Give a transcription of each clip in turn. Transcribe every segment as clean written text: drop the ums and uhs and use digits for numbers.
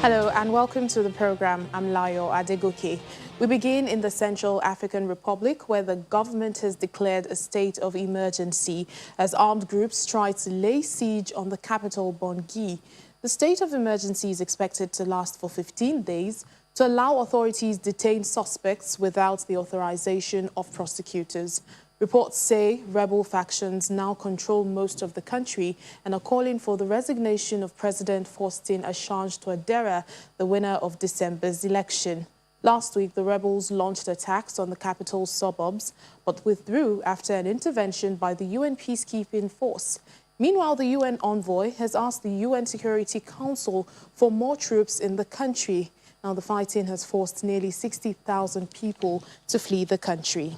Hello and welcome to the program. I'm Layo Adegoke. We begin in the Central African Republic, where the government has declared a state of emergency as armed groups try to lay siege on the capital, Bangui. The state of emergency is expected to last for 15 days to allow authorities detain suspects without the authorization of prosecutors. Reports say rebel factions now control most of the country and are calling for the resignation of President Faustin Archange Touadera, the winner of December's election. Last week, the rebels launched attacks on the capital's suburbs, but withdrew after an intervention by the UN peacekeeping force. Meanwhile, the UN envoy has asked the UN Security Council for more troops in the country. Now, the fighting has forced nearly 60,000 people to flee the country.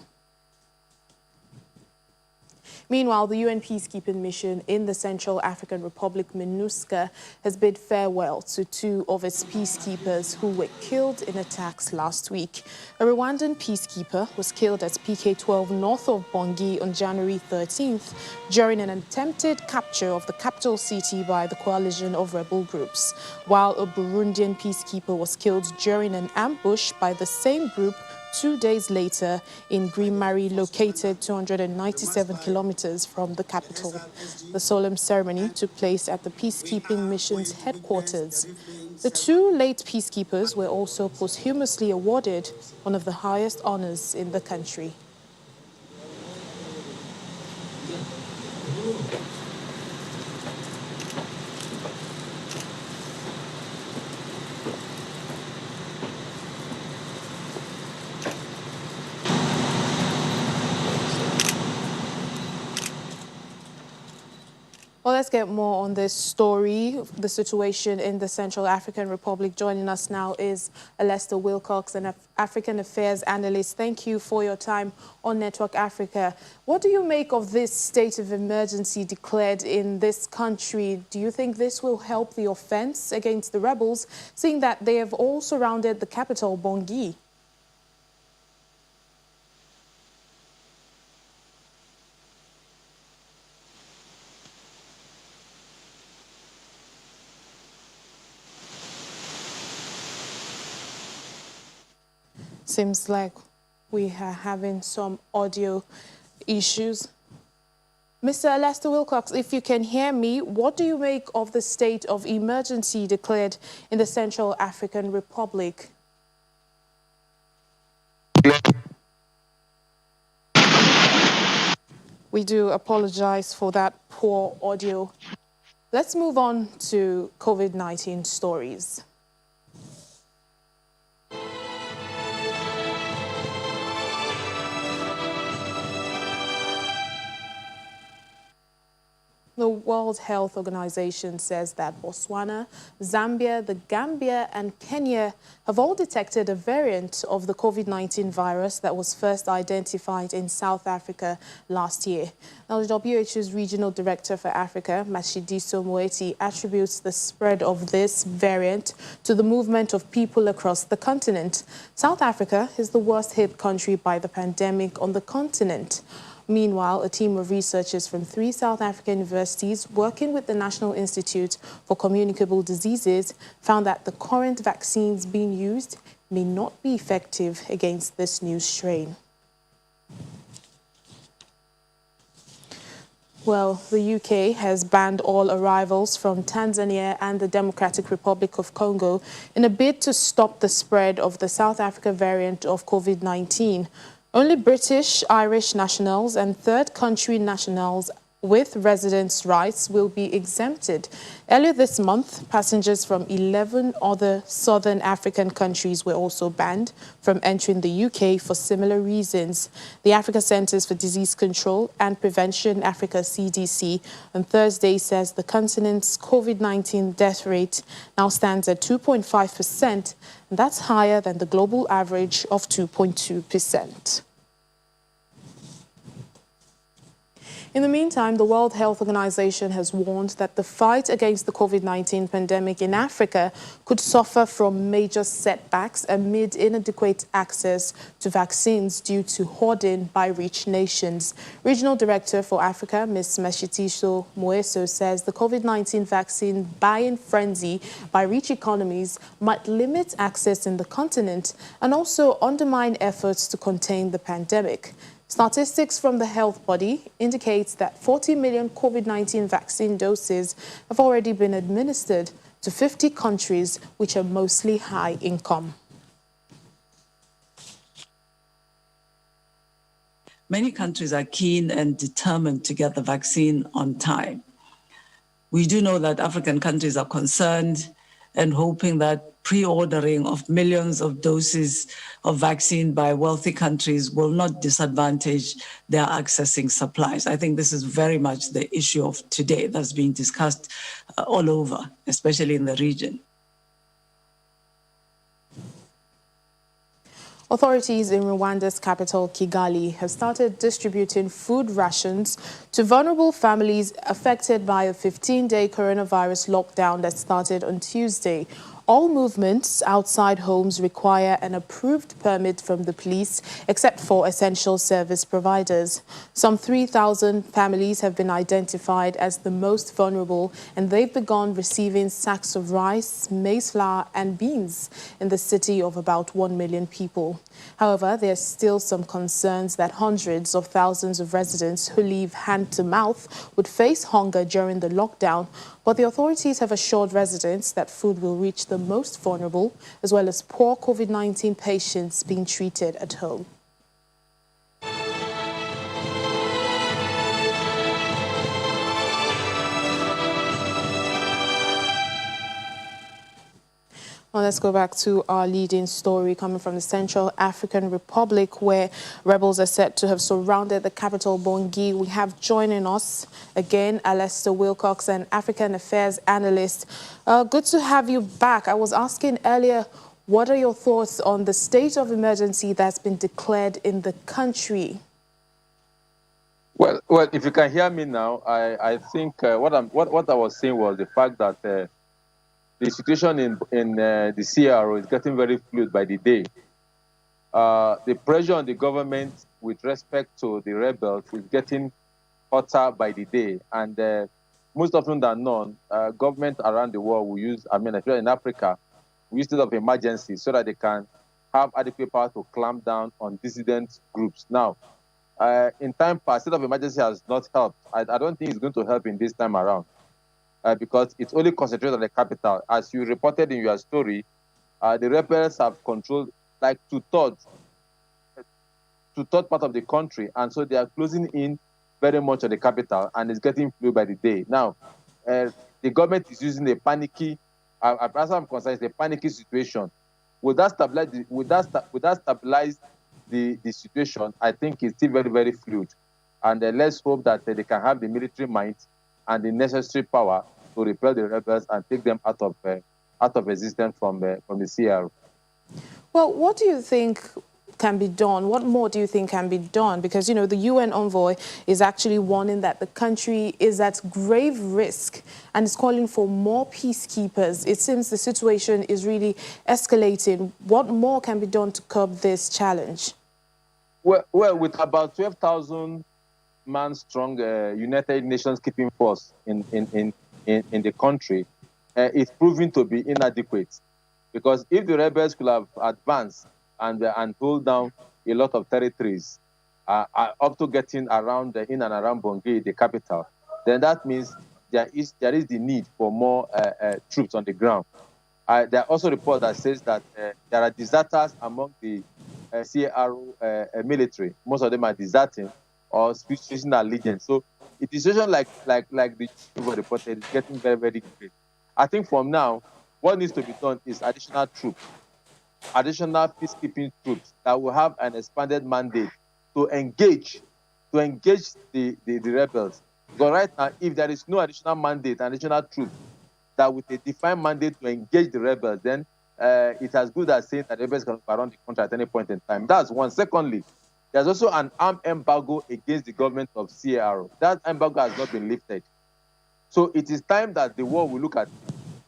Meanwhile, the UN peacekeeping mission in the Central African Republic, MINUSCA, has bid farewell to two of its peacekeepers who were killed in attacks last week. A Rwandan peacekeeper was killed at PK-12 north of Bangui on January 13th during an attempted capture of the capital city by the coalition of rebel groups, while a Burundian peacekeeper was killed during an ambush by the same group 2 days later in Green-Marie, located 297 kilometers from the capital. The solemn ceremony took place at the peacekeeping mission's headquarters. The two late peacekeepers were also posthumously awarded one of the highest honors in the country. Well, let's get more on this story, the situation in the Central African Republic. Joining us now is Lester Wilcox, an African Affairs analyst. Thank you for your time on Network Africa. What do you make of this state of emergency declared in this country? Do you think this will help the offense against the rebels, seeing that they have all surrounded the capital, Bangui? Seems like we are having some audio issues. Mr. Lester Wilcox, if you can hear me, what do you make of the state of emergency declared in the Central African Republic? We do apologize for that poor audio. Let's move on to COVID-19 stories. The World Health Organization says that Botswana, Zambia, the Gambia and Kenya have all detected a variant of the COVID-19 virus that was first identified in South Africa last year. Now, the WHO's Regional Director for Africa, Matshidiso Moeti, attributes the spread of this variant to the movement of people across the continent. South Africa is the worst hit country by the pandemic on the continent. Meanwhile, a team of researchers from 3 South African universities working with the National Institute for Communicable Diseases found that the current vaccines being used may not be effective against this new strain. Well, the UK has banned all arrivals from Tanzania and the Democratic Republic of Congo in a bid to stop the spread of the South Africa variant of COVID-19. Only British, Irish nationals and third country nationals with residence rights will be exempted. Earlier this month, passengers from 11 other southern African countries were also banned from entering the UK for similar reasons. The Africa Centers for Disease Control and Prevention, Africa CDC, on Thursday says the continent's COVID-19 death rate now stands at 2.5%, and that's higher than the global average of 2.2%. In the meantime, the World Health Organization has warned that the fight against the COVID-19 pandemic in Africa could suffer from major setbacks amid inadequate access to vaccines due to hoarding by rich nations. Regional Director for Africa, Ms. Mashitiso Moeso, says the COVID-19 vaccine buying frenzy by rich economies might limit access in the continent and also undermine efforts to contain the pandemic. Statistics from the health body indicates that 40 million COVID-19 vaccine doses have already been administered to 50 countries, which are mostly high income. Many countries are keen and determined to get the vaccine on time. We do know that African countries are concerned and hoping that pre-ordering of millions of doses of vaccine by wealthy countries will not disadvantage their accessing supplies. I think this is very much the issue of today that's being discussed all over, especially in the region. Authorities in Rwanda's capital, Kigali, have started distributing food rations to vulnerable families affected by a 15-day coronavirus lockdown that started on Tuesday. All movements outside homes require an approved permit from the police, except for essential service providers. Some 3,000 families have been identified as the most vulnerable, and they've begun receiving sacks of rice, maize flour and beans in the city of about 1 million people. However, there are still some concerns that hundreds of thousands of residents who live hand to mouth would face hunger during the lockdown. But the authorities have assured residents that food will reach the most vulnerable, as well as poor COVID-19 patients being treated at home. Now let's go back to our leading story coming from the Central African Republic, where rebels are said to have surrounded the capital, Bangui. We have joining us again, Alistair Wilcox, an African affairs analyst. Good to have you back. I was asking earlier, what are your thoughts on the state of emergency that's been declared in the country? Well, if you can hear me now, I think what I was saying was the fact that the situation in the CRO is getting very fluid by the day. The pressure on the government with respect to the rebels is getting hotter by the day. And most often than not, government around the world will use, especially in Africa, we use state of emergency so that they can have adequate power to clamp down on dissident groups. Now, in time past, state of emergency has not helped. I don't think it's going to help in this time around. Because it's only concentrated on the capital. As you reported in your story, the rebels have controlled like two-third part of the country, and so they are closing in very much on the capital, and it's getting fluid by the day. Now, the government is using a panicky, as far as I'm concerned, it's a panicky situation. Would that stabilize the situation? I think it's still very, very fluid, and let's hope that they can have the military might and the necessary power to repel the rebels and take them out of existence from the CR. Well, what do you think can be done? What more do you think can be done? Because, you know, the UN envoy is actually warning that the country is at grave risk and is calling for more peacekeepers. It seems the situation is really escalating. What more can be done to curb this challenge? Well, with about 12,000 man-strong United Nations keeping force in the country, it's proving to be inadequate. Because if the rebels could have advanced and hold down a lot of territories up to getting around in and around Bangui, the capital, then that means there is the need for more troops on the ground. There are also reports that says that there are deserters among the CRO military. Most of them are deserting or switching allegiance. So a decision like the reported is getting very, very great. I think from now, what needs to be done is additional troops, additional peacekeeping troops that will have an expanded mandate to engage the rebels. Because right now, if there is no additional mandate, additional troops that with a defined mandate to engage the rebels, then it's as good as saying that the rebels can run the country at any point in time. That's one. Secondly, There's also an armed embargo against the government of CAR. That embargo has not been lifted. So it is time that the world will look at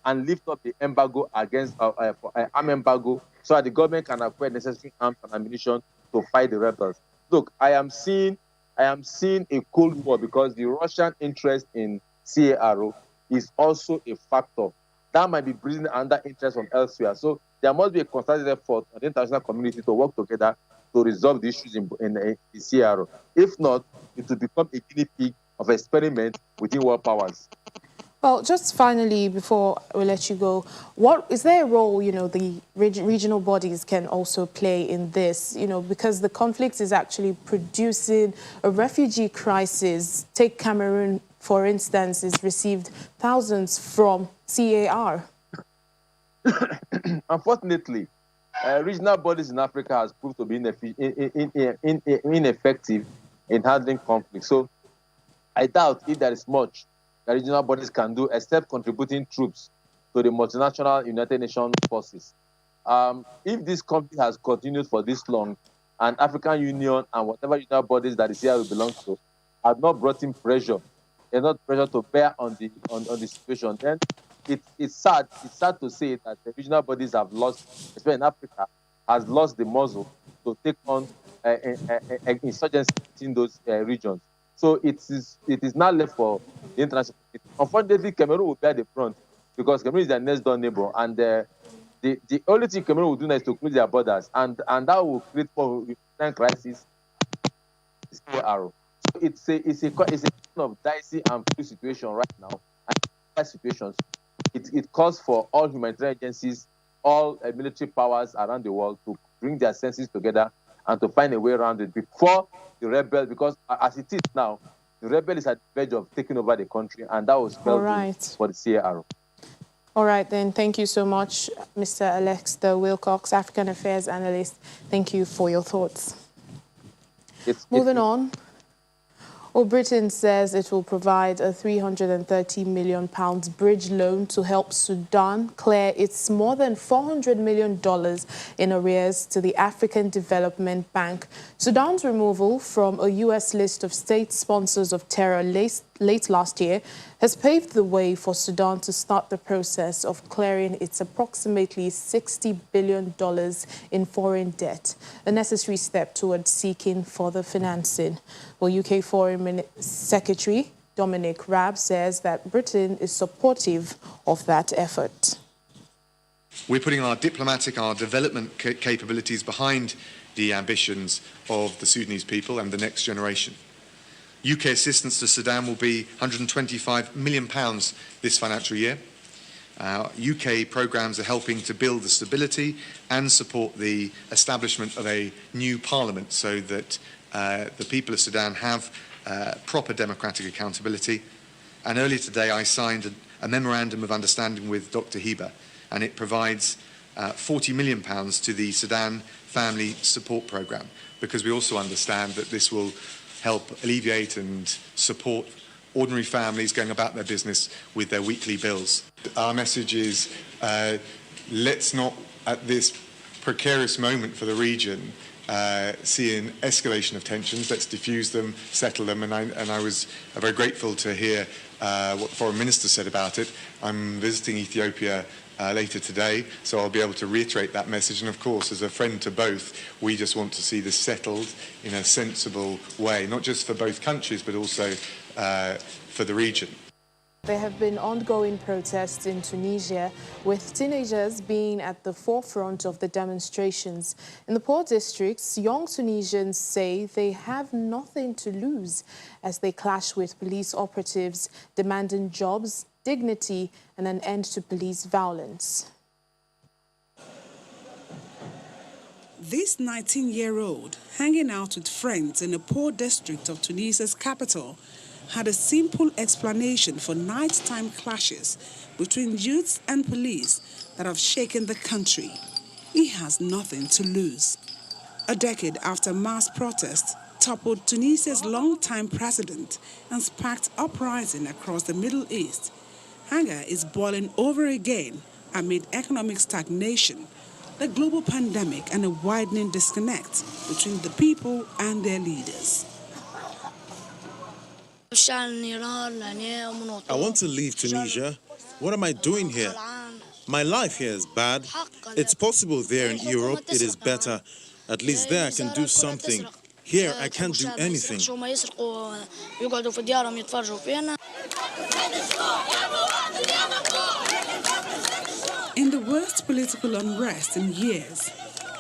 and lift up the embargo against armed embargo, so that the government can acquire necessary arms and ammunition to fight the rebels. Look, I am seeing a Cold War because the Russian interest in CAR is also a factor that might be breeding under interest from elsewhere. So there must be a concerted effort on the international community to work together to resolve the issues in the CAR. If not, it will become a guinea pig of experiment within world powers. Well, just finally, before we let you go, what is there a role, the regional bodies can also play in this, because the conflict is actually producing a refugee crisis. Take Cameroon, for instance, has received thousands from CAR. Unfortunately, regional bodies in Africa has proved to be ineffective in handling conflict. So I doubt if there is much the regional bodies can do except contributing troops to the multinational United Nations forces. If this conflict has continued for this long, and African Union and whatever regional bodies that the CAR belongs to have not brought in pressure, enough pressure to bear on the situation, then it's sad. It's sad to say that the regional bodies have lost, especially in Africa, has lost the muscle to take on insurgency in those regions. So it is now left for the international community. Unfortunately, Cameroon will bear the brunt because Cameroon is their next door neighbor, and the only thing Cameroon will do now is to close their borders, and that will create more crisis. So it's a kind of dicey and fluid situation right now. And that situations, it calls for all humanitarian agencies, all military powers around the world to bring their senses together and to find a way around it before the rebel, because as it is now, the rebel is at the verge of taking over the country, and that was spelled for the CAR. All right, then. Thank you so much, Mr. Alexander Wilcox, African Affairs Analyst. Thank you for your thoughts. Moving on. Well, Britain says it will provide a £330 million bridge loan to help Sudan clear its more than $400 million in arrears to the African Development Bank. Sudan's removal from a U.S. list of state sponsors of terror late last year has paved the way for Sudan to start the process of clearing its approximately $60 billion in foreign debt, a necessary step towards seeking further financing. Well, UK Foreign Secretary Dominic Raab says that Britain is supportive of that effort. We're putting our diplomatic, our development capabilities behind the ambitions of the Sudanese people and the next generation. UK assistance to Sudan will be £125 million this financial year. UK programmes are helping to build the stability and support the establishment of a new parliament so that the people of Sudan have proper democratic accountability. And earlier today I signed a memorandum of understanding with Dr. Hiba, and it provides £40 million to the Sudan Family Support Programme, because we also understand that this will help alleviate and support ordinary families going about their business with their weekly bills. Our message is let's not, at this precarious moment for the region, see an escalation of tensions. Let's diffuse them, settle them, and I was very grateful to hear what the Foreign Minister said about it. I'm visiting Ethiopia later today, so I'll be able to reiterate that message. And of course, as a friend to both, we just want to see this settled in a sensible way, not just for both countries, but also for the region. There have been ongoing protests in Tunisia, with teenagers being at the forefront of the demonstrations. In the poor districts, young Tunisians say they have nothing to lose as they clash with police operatives demanding jobs, dignity, and an end to police violence. This 19-year-old, hanging out with friends in a poor district of Tunisia's capital, had a simple explanation for nighttime clashes between youths and police that have shaken the country. He has nothing to lose. A decade after mass protests toppled Tunisia's longtime president and sparked uprising across the Middle East, anger is boiling over again amid economic stagnation, the global pandemic and a widening disconnect between the people and their leaders. I want to leave Tunisia. What am I doing here? My life here is bad. It's possible there in Europe it is better. At least there I can do something. Here I can't do anything. In the worst political unrest in years,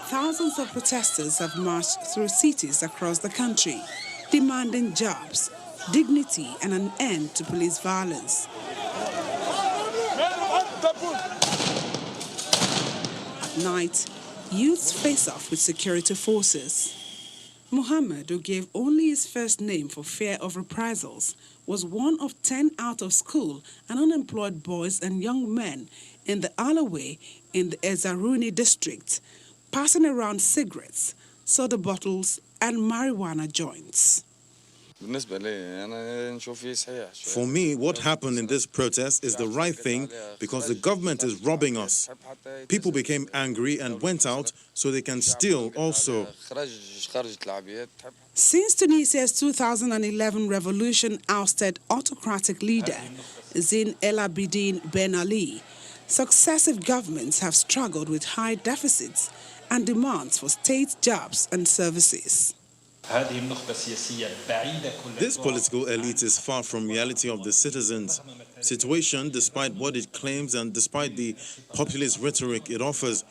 thousands of protesters have marched through cities across the country, demanding jobs, dignity, and an end to police violence. At night, youths face off with security forces. Muhammad, who gave only his first name for fear of reprisals, was one of 10 out of school and unemployed boys and young men in the alleyway in the Ezaruni district, passing around cigarettes, soda bottles, and marijuana joints. For me, what happened in this protest is the right thing because the government is robbing us. People became angry and went out so they can steal also. Since Tunisia's 2011 revolution ousted autocratic leader Zine El Abidine Ben Ali, successive governments have struggled with high deficits and demands for state jobs and services. This political elite is far from reality of the citizens' situation, despite what it claims and despite the populist rhetoric it offers.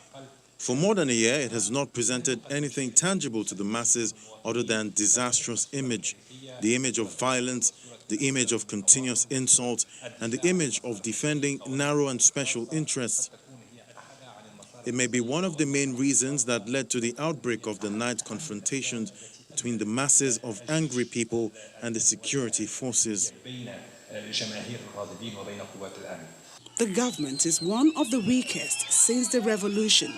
For more than a year, it has not presented anything tangible to the masses other than disastrous image, the image of violence, the image of continuous insult, and the image of defending narrow and special interests. It may be one of the main reasons that led to the outbreak of the night confrontations between the masses of angry people and the security forces. The government is one of the weakest since the revolution,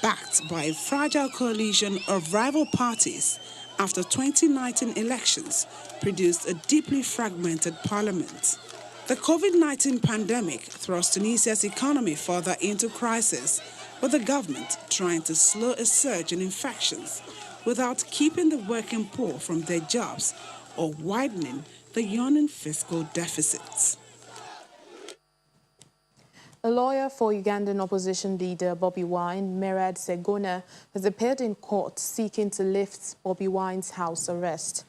backed by a fragile coalition of rival parties after 2019 elections produced a deeply fragmented parliament. The COVID-19 pandemic thrust Tunisia's economy further into crisis, with the government trying to slow a surge in infections without keeping the working poor from their jobs or widening the yawning fiscal deficits. A lawyer for Ugandan opposition leader Bobi Wine, Merad Segona, has appeared in court seeking to lift Bobi Wine's house arrest.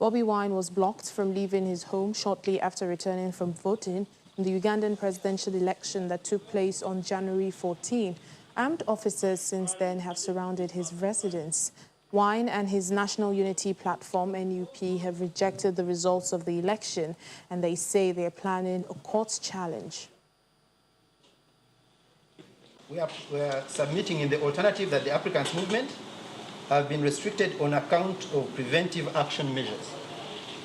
Bobi Wine was blocked from leaving his home shortly after returning from voting in the Ugandan presidential election that took place on January 14. Armed officers since then have surrounded his residence. Wine and his National Unity Platform, NUP, have rejected the results of the election, and they say they are planning a court challenge. We are submitting in the alternative that the Africans movement have been restricted on account of preventive action measures.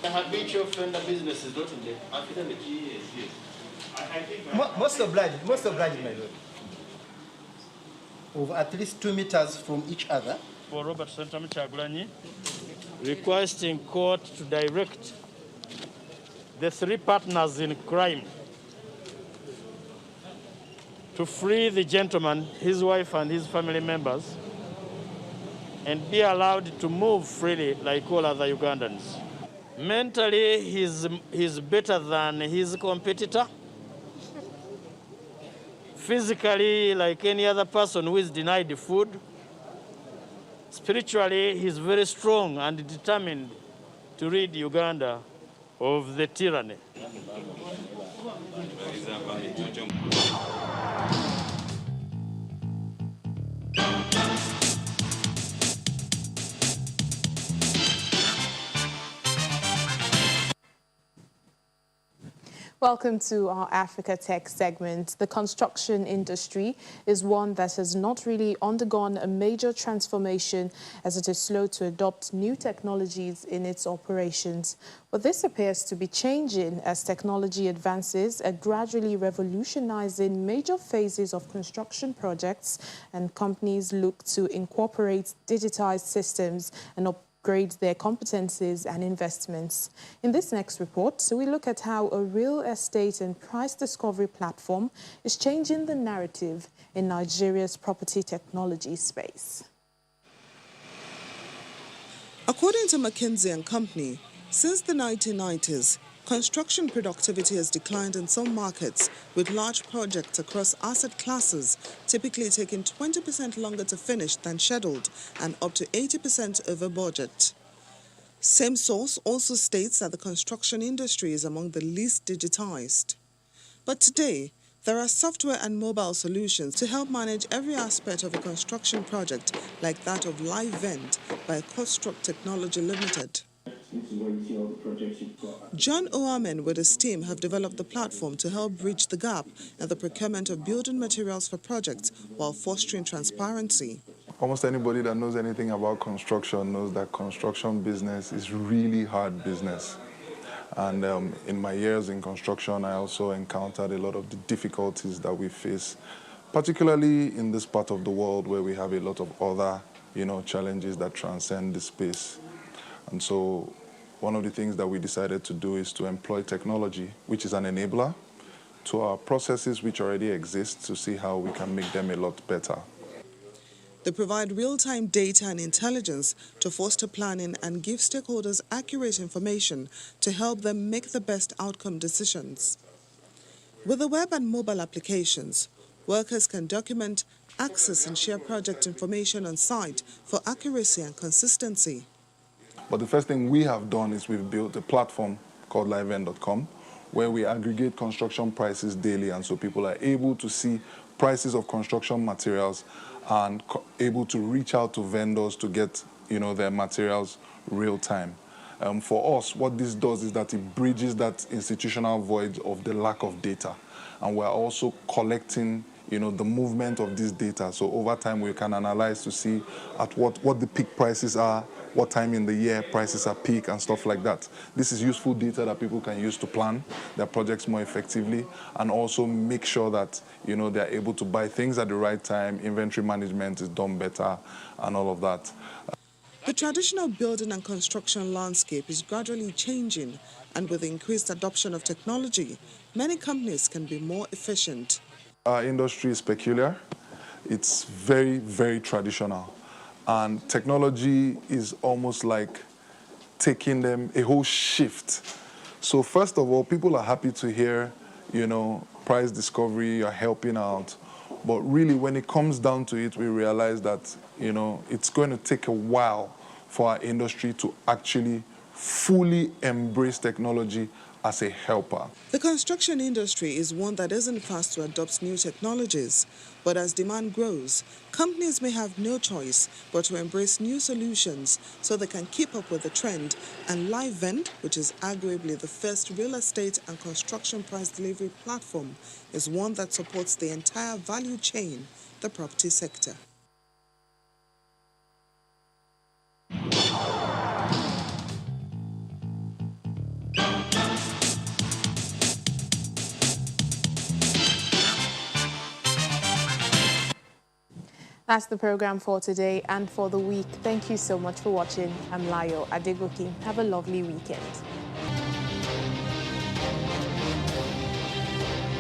The habitual offender business is not in the affidavit. Yes. Most obliged, my lord. Of at least 2 meters from each other. For Robert Sentamu Chagulanyi, requesting court to direct the 3 partners in crime to free the gentleman, his wife, and his family members, and be allowed to move freely like all other Ugandans. Mentally, he's better than his competitor. Physically, like any other person who is denied food. Spiritually, he's very strong and determined to rid Uganda of the tyranny. Welcome to our Africa Tech segment. The construction industry is one that has not really undergone a major transformation as it is slow to adopt new technologies in its operations. But this appears to be changing as technology advances are gradually revolutionizing major phases of construction projects, and companies look to incorporate digitized systems and upgrade their competencies and investments. In this next report, we look at how a real estate and price discovery platform is changing the narrative in Nigeria's property technology space. According to McKinsey & Company, since the 1990s, construction productivity has declined in some markets, with large projects across asset classes typically taking 20% longer to finish than scheduled and up to 80% over budget. Same source also states that the construction industry is among the least digitized. But today, there are software and mobile solutions to help manage every aspect of a construction project, like that of LiveVent by Construct Technology Limited. John Oamen with his team have developed the platform to help bridge the gap in the procurement of building materials for projects while fostering transparency. Almost anybody that knows anything about construction knows that construction business is really hard business. And in my years in construction, I also encountered a lot of the difficulties that we face, particularly in this part of the world where we have a lot of other, challenges that transcend the space. And so one of the things that we decided to do is to employ technology, which is an enabler, to our processes which already exist to see how we can make them a lot better. They provide real-time data and intelligence to foster planning and give stakeholders accurate information to help them make the best outcome decisions. With the web and mobile applications, workers can document, access and share project information on site for accuracy and consistency. But the first thing we have done is we've built a platform called livevent.com where we aggregate construction prices daily, and so people are able to see prices of construction materials and able to reach out to vendors to get their materials real time. For us, what this does is that it bridges that institutional void of the lack of data, and we're also collecting the movement of this data. So over time we can analyze to see at what the peak prices are, what time in the year prices are peak and stuff like that. This is useful data that people can use to plan their projects more effectively and also make sure that they're able to buy things at the right time, inventory management is done better and all of that. The traditional building and construction landscape is gradually changing, and with increased adoption of technology, many companies can be more efficient. Our industry is peculiar. It's very, very traditional. And technology is almost like taking them a whole shift. So first of all, people are happy to hear, price discovery, you're helping out. But really, when it comes down to it, we realize that, it's going to take a while for our industry to actually fully embrace technology as a helper. The construction industry is one that isn't fast to adopt new technologies, but as demand grows, companies may have no choice but to embrace new solutions so they can keep up with the trend, and LiveVent, which is arguably the first real estate and construction price delivery platform, is one that supports the entire value chain, the property sector. That's the program for today and for the week. Thank you so much for watching. I'm Layo Adegoke. Have a lovely weekend.